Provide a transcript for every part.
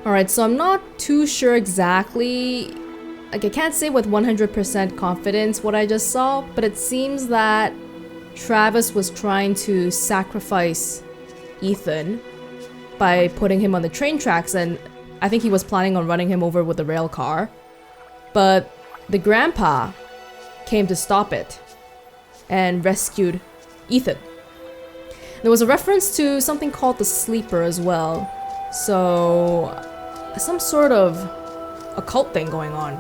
Alright, so I'm not too sure exactly, like I can't say with 100% confidence what I just saw, but it seems that Travis was trying to sacrifice Ethan by putting him on the train tracks, and I think he was planning on running him over with the rail car. But the grandpa came to stop it and rescued Ethan. There was a reference to something called the sleeper as well. So, some sort of occult thing going on.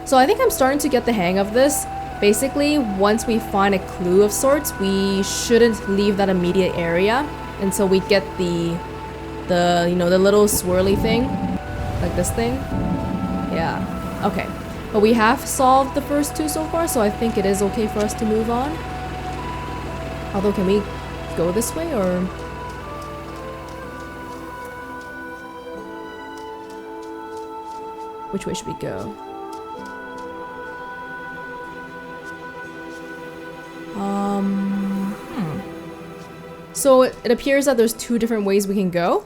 So I think I'm starting to get the hang of this. Basically, once we find a clue of sorts, we shouldn't leave that immediate area until we get the you know, the little swirly thing. Like this thing. Yeah. Okay. But we have solved the first two so far, so I think it is okay for us to move on. Although, can we go this way, or...? Which way should we go? So it appears that there's two different ways we can go.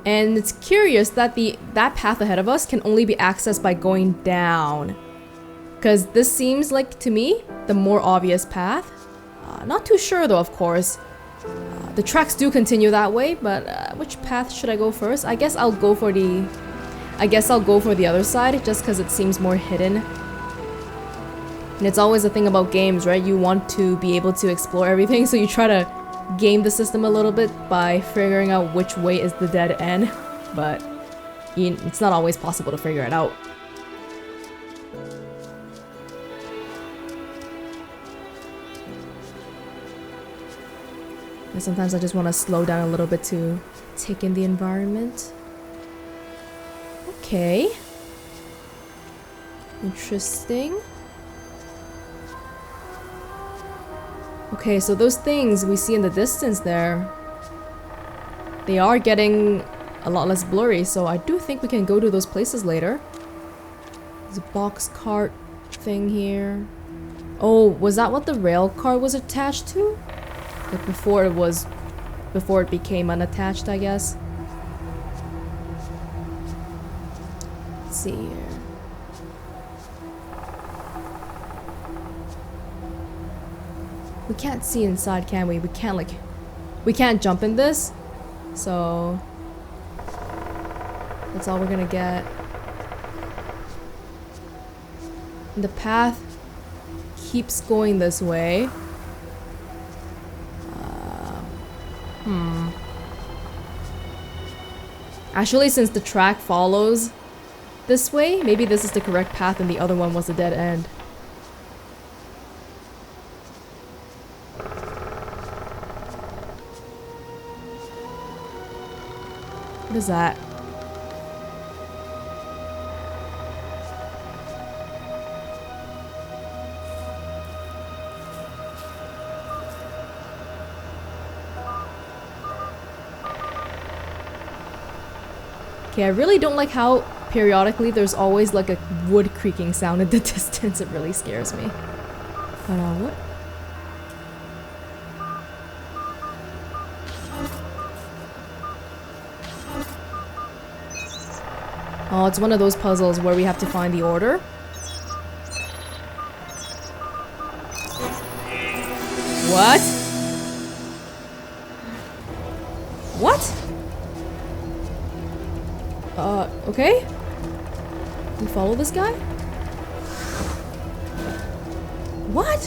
And it's curious that that path ahead of us can only be accessed by going down. Because this seems like, to me, the more obvious path. Not too sure though, of course. The tracks do continue that way, but which path should I go first? I guess I'll go for the other side, just because it seems more hidden. And it's always the thing about games, right? You want to be able to explore everything, so you try to game the system a little bit by figuring out which way is the dead end. But it's not always possible to figure it out. And sometimes I just want to slow down a little bit to take in the environment. Okay. Interesting. Okay, so those things we see in the distance there, they are getting a lot less blurry, so I do think we can go to those places later. There's a box cart thing here. Oh, was that what the rail car was attached to? Like before it became unattached, I guess. Let's see here. We can't see inside, can we? We can't jump in this. So that's all we're gonna get. And the path keeps going this way. Actually, since the track follows this way, maybe this is the correct path and the other one was the dead end. What is that? Okay, I really don't like how periodically there's always like a wood creaking sound in the distance. It really scares me. But what? Oh, it's one of those puzzles where we have to find the order. What? What? Okay. We follow this guy? What?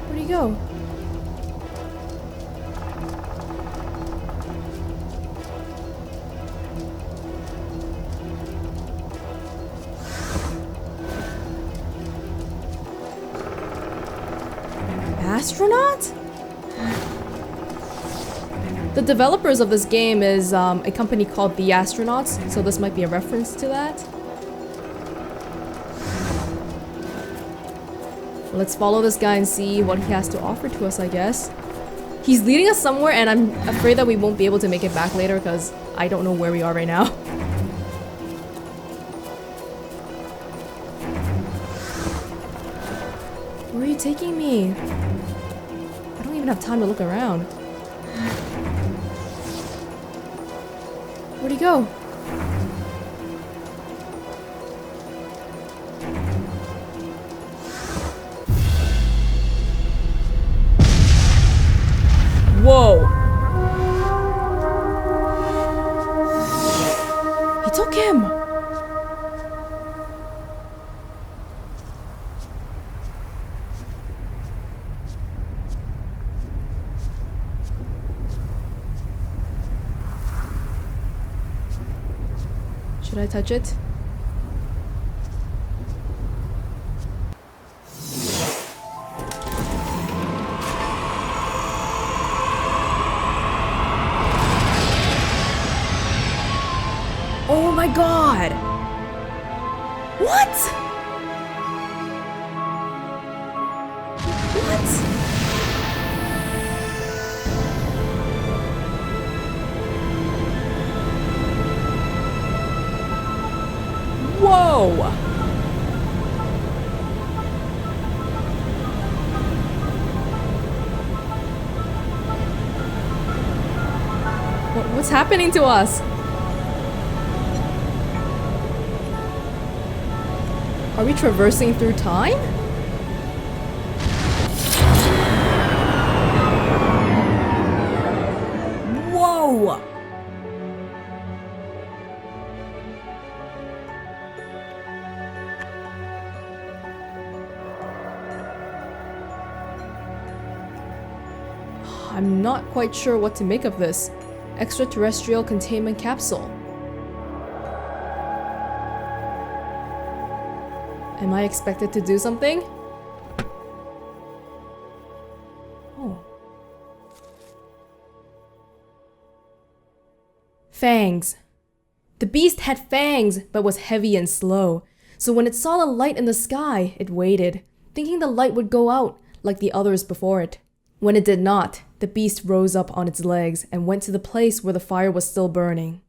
Where'd he go? Astronaut? The developers of this game is a company called The Astronauts, so this might be a reference to that. Let's follow this guy and see what he has to offer to us, I guess. He's leading us somewhere, and I'm afraid that we won't be able to make it back later because I don't know where we are right now. Where are you taking me? I don't even have time to look around. Where'd he go? Whoa! He took him! Should I touch it? Oh my god! What? What? Whoa! What's happening to us? Are we traversing through time? Whoa! I'm not quite sure what to make of this. Extraterrestrial containment capsule. Am I expected to do something? Oh. Fangs. The beast had fangs, but was heavy and slow. So when it saw the light in the sky, it waited, thinking the light would go out like the others before it. When it did not, the beast rose up on its legs and went to the place where the fire was still burning.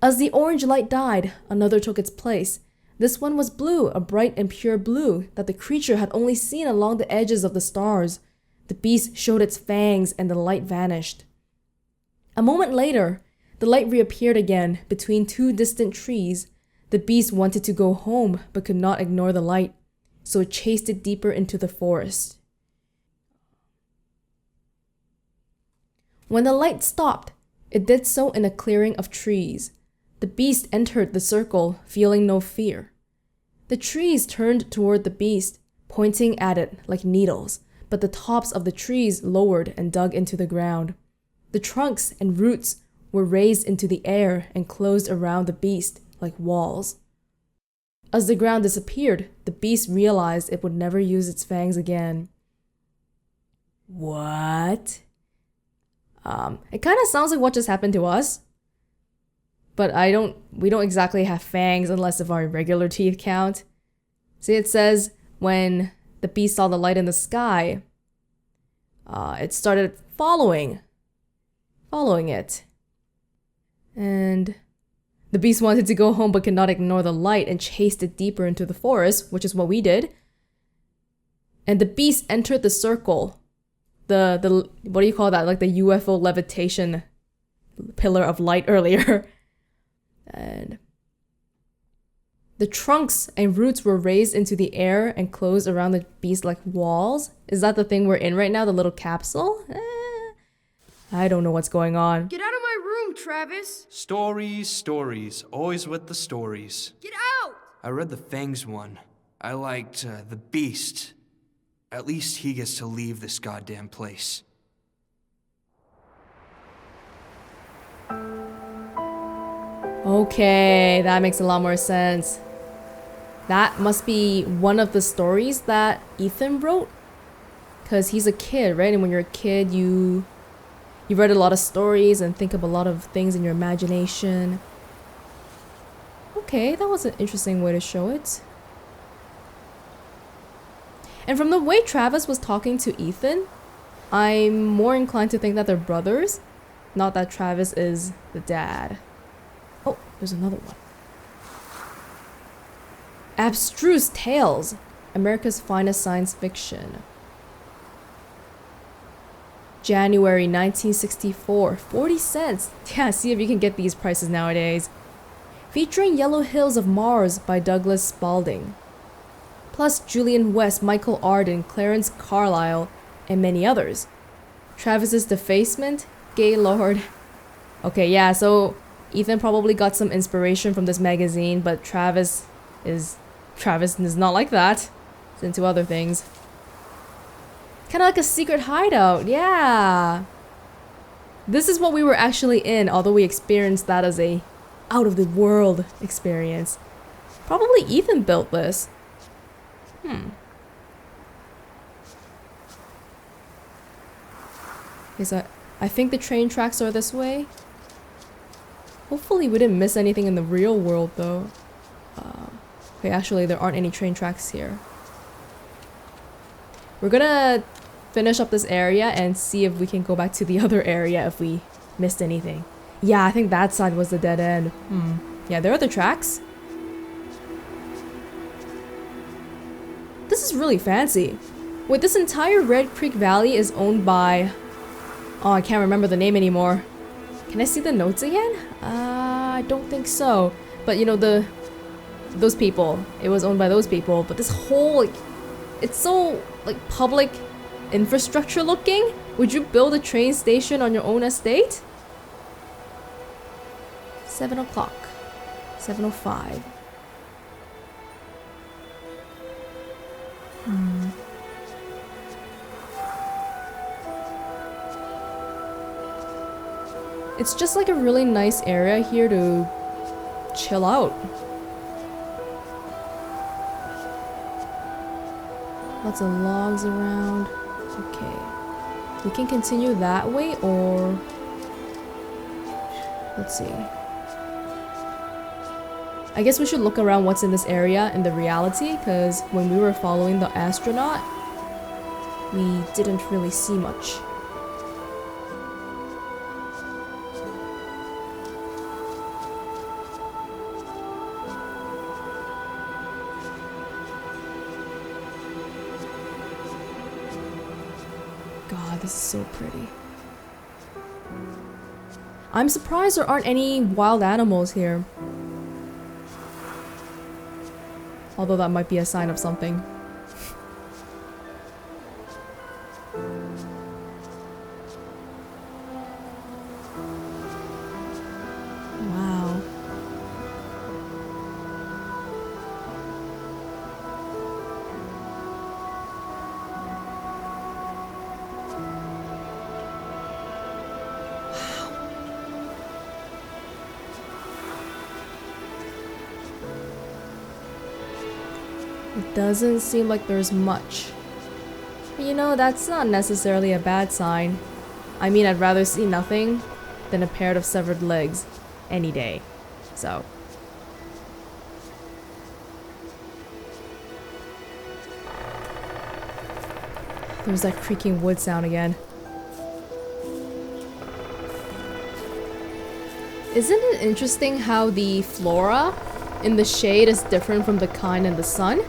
As the orange light died, another took its place. This one was blue, a bright and pure blue that the creature had only seen along the edges of the stars. The beast showed its fangs and the light vanished. A moment later, the light reappeared again between two distant trees. The beast wanted to go home but could not ignore the light, so it chased it deeper into the forest. When the light stopped, it did so in a clearing of trees. The beast entered the circle, feeling no fear. The trees turned toward the beast, pointing at it like needles, but the tops of the trees lowered and dug into the ground. The trunks and roots were raised into the air and closed around the beast like walls. As the ground disappeared, the beast realized it would never use its fangs again. What? It kind of sounds like what just happened to us. But we don't exactly have fangs unless if our regular teeth count. See, it says when the beast saw the light in the sky, it started following it. And the beast wanted to go home but could not ignore the light and chased it deeper into the forest, which is what we did. And the beast entered the circle. The what do you call that? Like the UFO levitation pillar of light earlier. And the trunks and roots were raised into the air and closed around the beast like walls. Is that the thing we're in right now? The little capsule? I don't know what's going on. Get out of my room, Travis! Stories. Always with the stories. Get out! I read the Fangs one. I liked the Beast. At least he gets to leave this goddamn place. Okay, that makes a lot more sense. That must be one of the stories that Ethan wrote. Because he's a kid, right? And when you're a kid, you read a lot of stories and think of a lot of things in your imagination. Okay, that was an interesting way to show it. And from the way Travis was talking to Ethan, I'm more inclined to think that they're brothers, not that Travis is the dad. Oh, there's another one. Abstruse tales. America's finest science fiction. January 1964, 40 cents. Yeah, see if you can get these prices nowadays. Featuring Yellow Hills of Mars by Douglas Spalding. Plus Julian West, Michael Arden, Clarence Carlyle, and many others. Travis's Defacement, Gaylord. Okay, yeah, so Ethan probably got some inspiration from this magazine, but Travis is not like that. He's into other things. Kind of like a secret hideout, yeah. This is what we were actually in, although we experienced that as a out-of-the-world experience. Probably Ethan built this. Okay, so I think the train tracks are this way. Hopefully we didn't miss anything in the real world, though. Okay, actually, there aren't any train tracks here. We're gonna finish up this area and see if we can go back to the other area if we missed anything. Yeah, I think that side was the dead end. Yeah, there are the tracks. This is really fancy. Wait, this entire Red Creek Valley is owned by... Oh, I can't remember the name anymore. Can I see the notes again? I don't think so. But you know, those people. It was owned by those people. But this whole... Like, it's so, like, public infrastructure looking. Would you build a train station on your own estate? 7 o'clock. 7:05. It's just like a really nice area here to chill out. Lots of logs around. Okay. We can continue that way or... Let's see. I guess we should look around what's in this area in the reality, because when we were following the astronaut, we didn't really see much. God, this is so pretty. I'm surprised there aren't any wild animals here. Although that might be a sign of something. Wow. It doesn't seem like there's much. But you know, that's not necessarily a bad sign. I mean, I'd rather see nothing than a pair of severed legs any day. So. There's that creaking wood sound again. Isn't it interesting how the flora in the shade is different from the kind in the sun?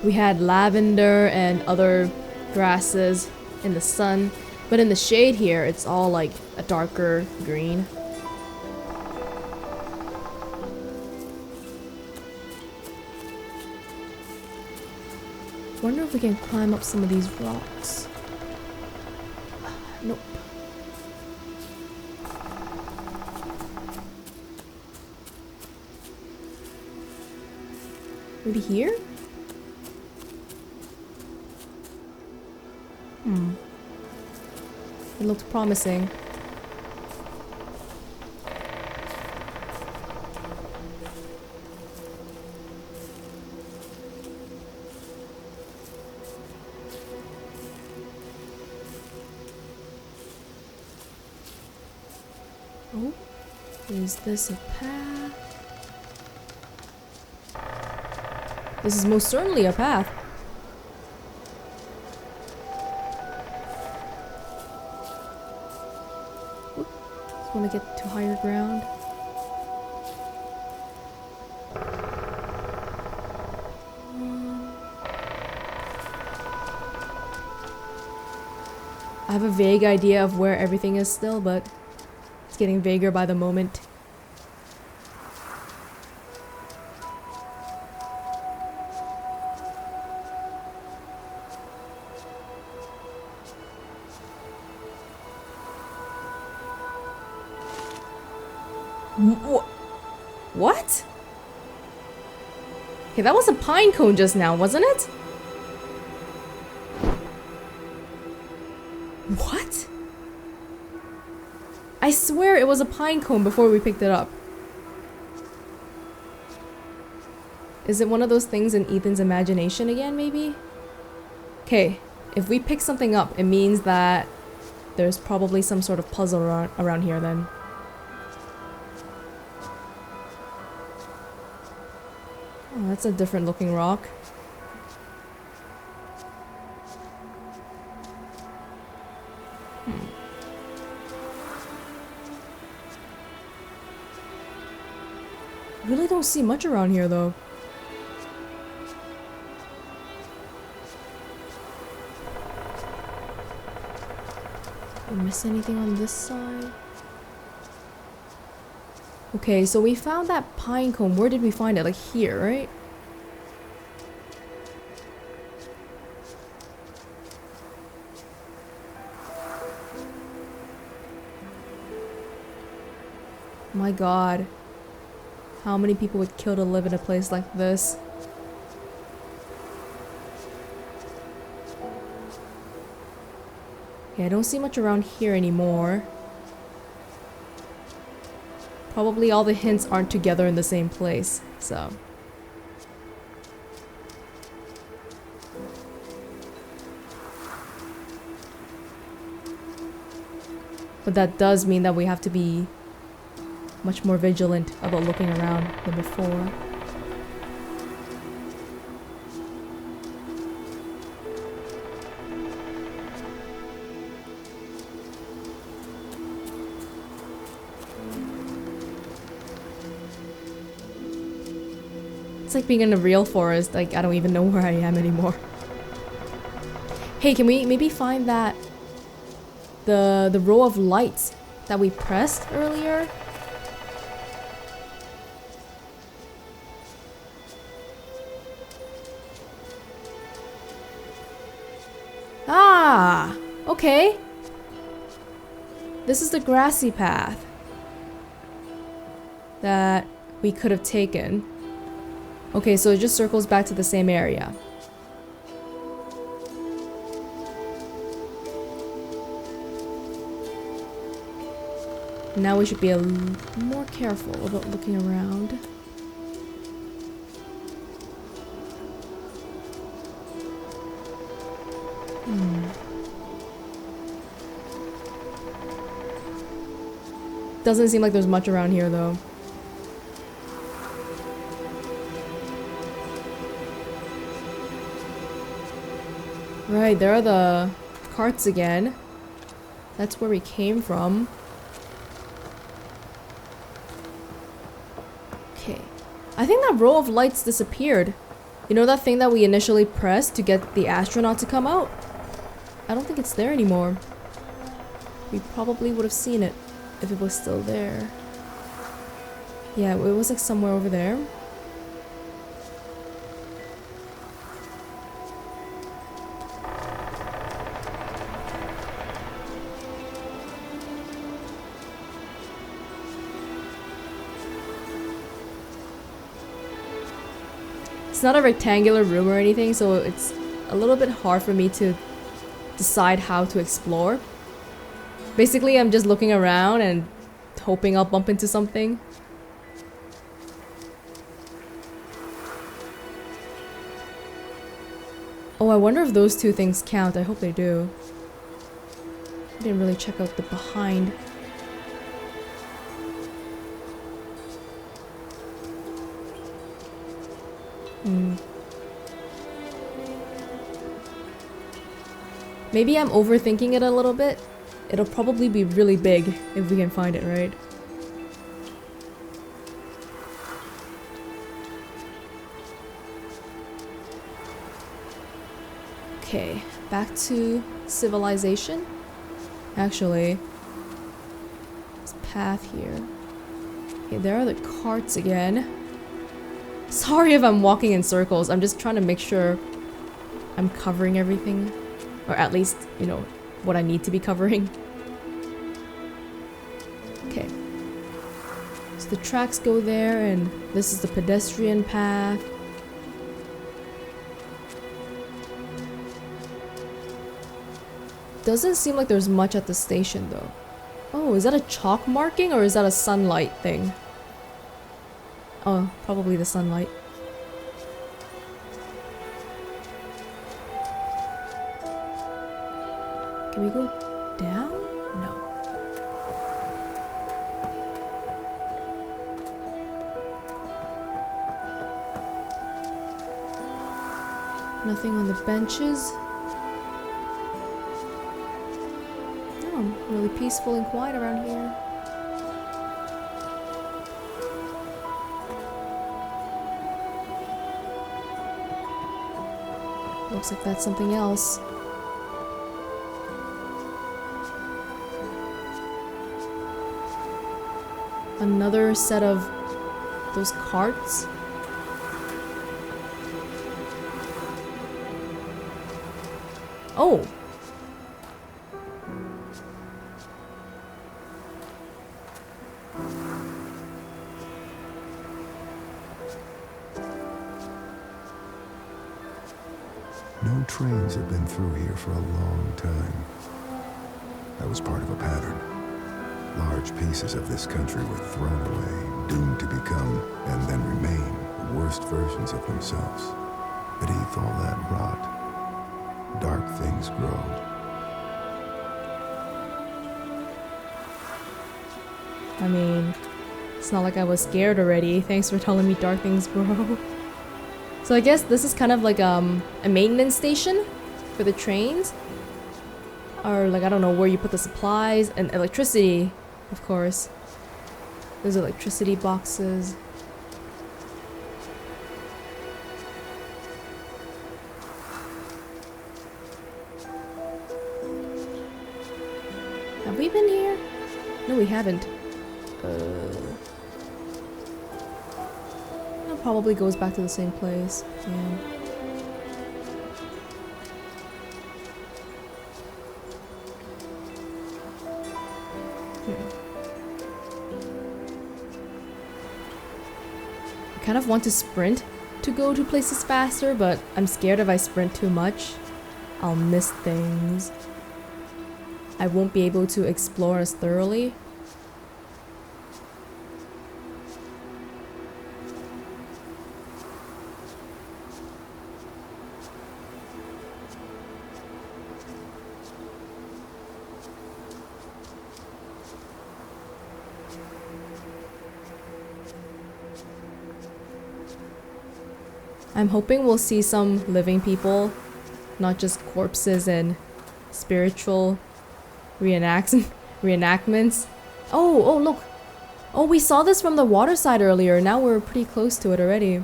We had lavender and other grasses in the sun, but in the shade here, it's all like a darker green. Wonder if we can climb up some of these rocks. Nope. Maybe here? It looked promising. Oh, is this a path? This is most certainly a path. Just want to get to higher ground. I have a vague idea of where everything is still, but it's getting vaguer by the moment. What? Okay, that was a pine cone just now, wasn't it? What? I swear it was a pine cone before we picked it up. Is it one of those things in Ethan's imagination again, maybe? Okay, if we pick something up, it means that there's probably some sort of puzzle around here then. Oh, that's a different looking rock. Really don't see much around here though. Did I miss anything on this side? Okay, so we found that pine cone. Where did we find it? Like here, right? My God. How many people would kill to live in a place like this? Okay, I don't see much around here anymore. Probably all the hints aren't together in the same place, so. But that does mean that we have to be much more vigilant about looking around than before. It's like being in a real forest, like I don't even know where I am anymore. Hey, can we maybe find that the row of lights that we pressed earlier? Ah, okay. This is the grassy path that we could have taken. Okay, so it just circles back to the same area. Now we should be a little more careful about looking around. Doesn't seem like there's much around here though. Right, there are the carts again. That's where we came from. Okay. I think that row of lights disappeared. You know that thing that we initially pressed to get the astronaut to come out? I don't think it's there anymore. We probably would have seen it if it was still there. Yeah, it was like somewhere over there. It's not a rectangular room or anything, so it's a little bit hard for me to decide how to explore. Basically, I'm just looking around and hoping I'll bump into something. Oh, I wonder if those two things count. I hope they do. I didn't really check out the behind. Maybe I'm overthinking it a little bit. It'll probably be really big if we can find it, right? Okay, back to civilization. actually. This path here. Okay, there are the carts again. Sorry if I'm walking in circles. I'm just trying to make sure I'm covering everything. Or at least, you know, what I need to be covering. Okay. So the tracks go there, and this is the pedestrian path. Doesn't seem like there's much at the station though. Oh, is that a chalk marking or is that a sunlight thing? Oh, probably the sunlight. Can we go down? No. Nothing on the benches. Oh, really peaceful and quiet around here. Looks like that's something else. Another set of those carts. Oh! No trains have been through here for a long time. That was part of a pattern. Large pieces of this country were thrown away, doomed to become, and then remain, the worst versions of themselves. Beneath all that rot, dark things grow. I mean, it's not like I was scared already. Thanks for telling me dark things grow. So I guess this is kind of like a maintenance station for the trains. Or like, I don't know, where you put the supplies and electricity, of course. There's electricity boxes. Have we been here? No, we haven't. That probably goes back to the same place. Yeah. I kind of want to sprint to go to places faster, but I'm scared if I sprint too much, I'll miss things. I won't be able to explore as thoroughly. I'm hoping we'll see some living people, not just corpses and spiritual reenactments. Oh, look. Oh, we saw this from the water side earlier. Now we're pretty close to it already.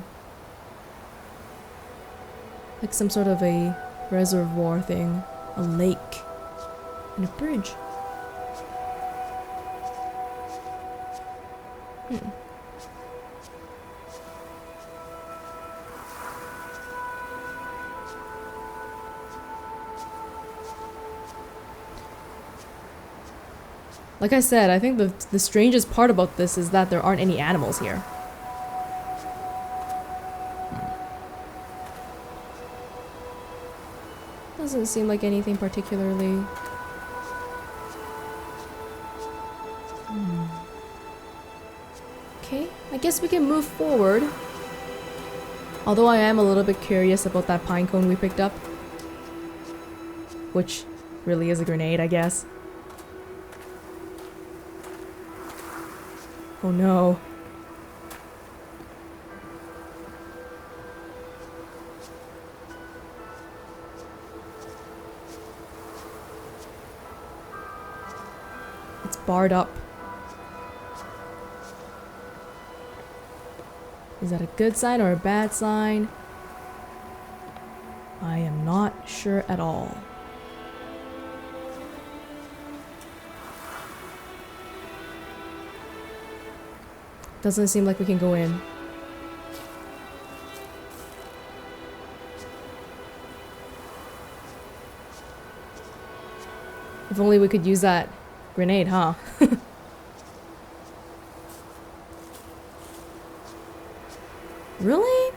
Like some sort of a reservoir thing. A lake. And a bridge. Like I said, I think the strangest part about this is that there aren't any animals here. Doesn't seem like anything particularly. Okay, I guess we can move forward. Although I am a little bit curious about that pine cone we picked up. Which really is a grenade, I guess. Oh no. It's barred up. Is that a good sign or a bad sign? I am not sure at all. Doesn't seem like we can go in. If only we could use that grenade, huh? Really?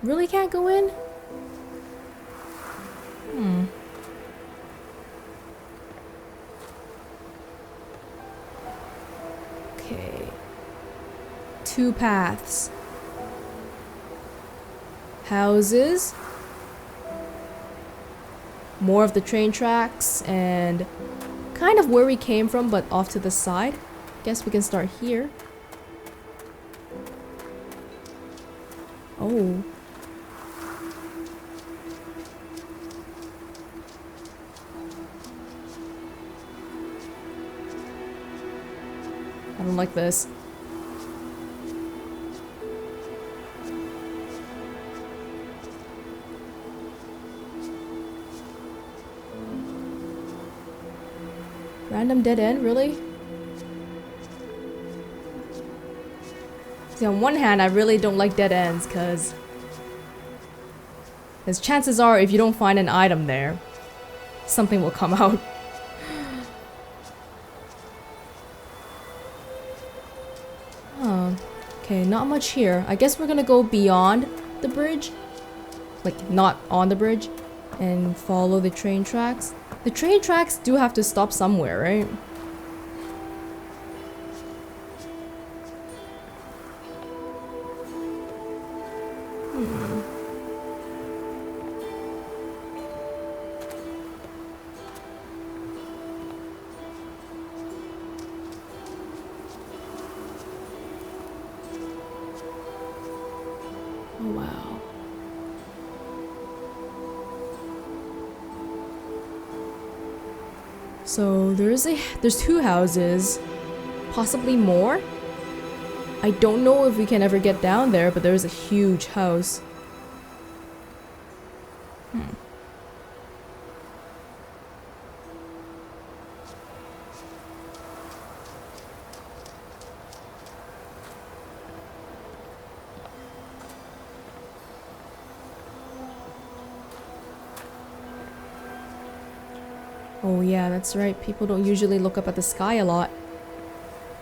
Really can't go in? Hmm. Okay. 2 paths. Houses. More of the train tracks and kind of where we came from, but off to the side. Guess we can start here. Oh. I don't like this. Random dead end, really? See, on one hand, I really don't like dead ends, because chances are, if you don't find an item there, something will come out. Oh, okay, not much here. I guess we're gonna go beyond the bridge. Like, not on the bridge. And follow the train tracks. The train tracks do have to stop somewhere, right? Oh, wow. So there's 2 houses, possibly more. I don't know if we can ever get down there, but there's a huge house. Oh yeah, that's right. People don't usually look up at the sky a lot.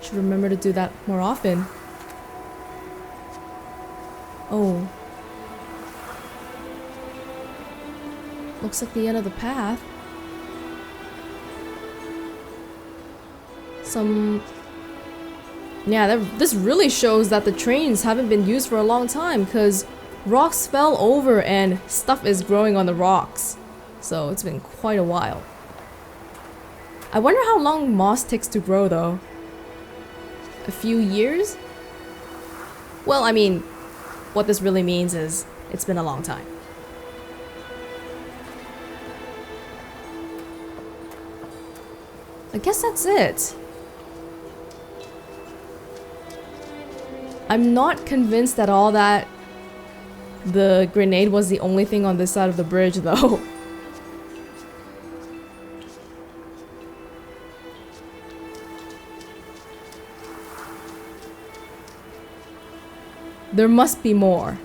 Should remember to do that more often. Oh. Looks like the end of the path. Yeah, this really shows that the trains haven't been used for a long time, because rocks fell over and stuff is growing on the rocks. So it's been quite a while. I wonder how long moss takes to grow, though. A few years? Well, I mean, what this really means is it's been a long time. I guess that's it. I'm not convinced at all that the grenade was the only thing on this side of the bridge, though. There must be more.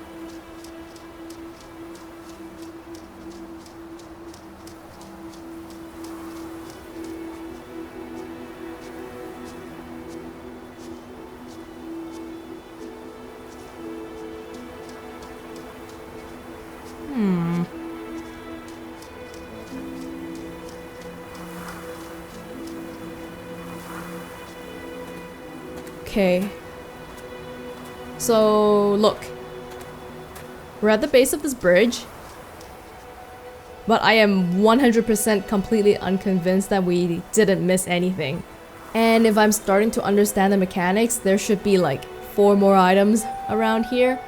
Okay. So, look. We're at the base of this bridge. But I am 100% completely unconvinced that we didn't miss anything. And if I'm starting to understand the mechanics, there should be like 4 more items around here.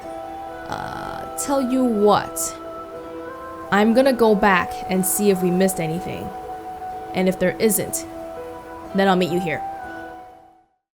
Tell you what. I'm gonna go back and see if we missed anything. And if there isn't, then I'll meet you here.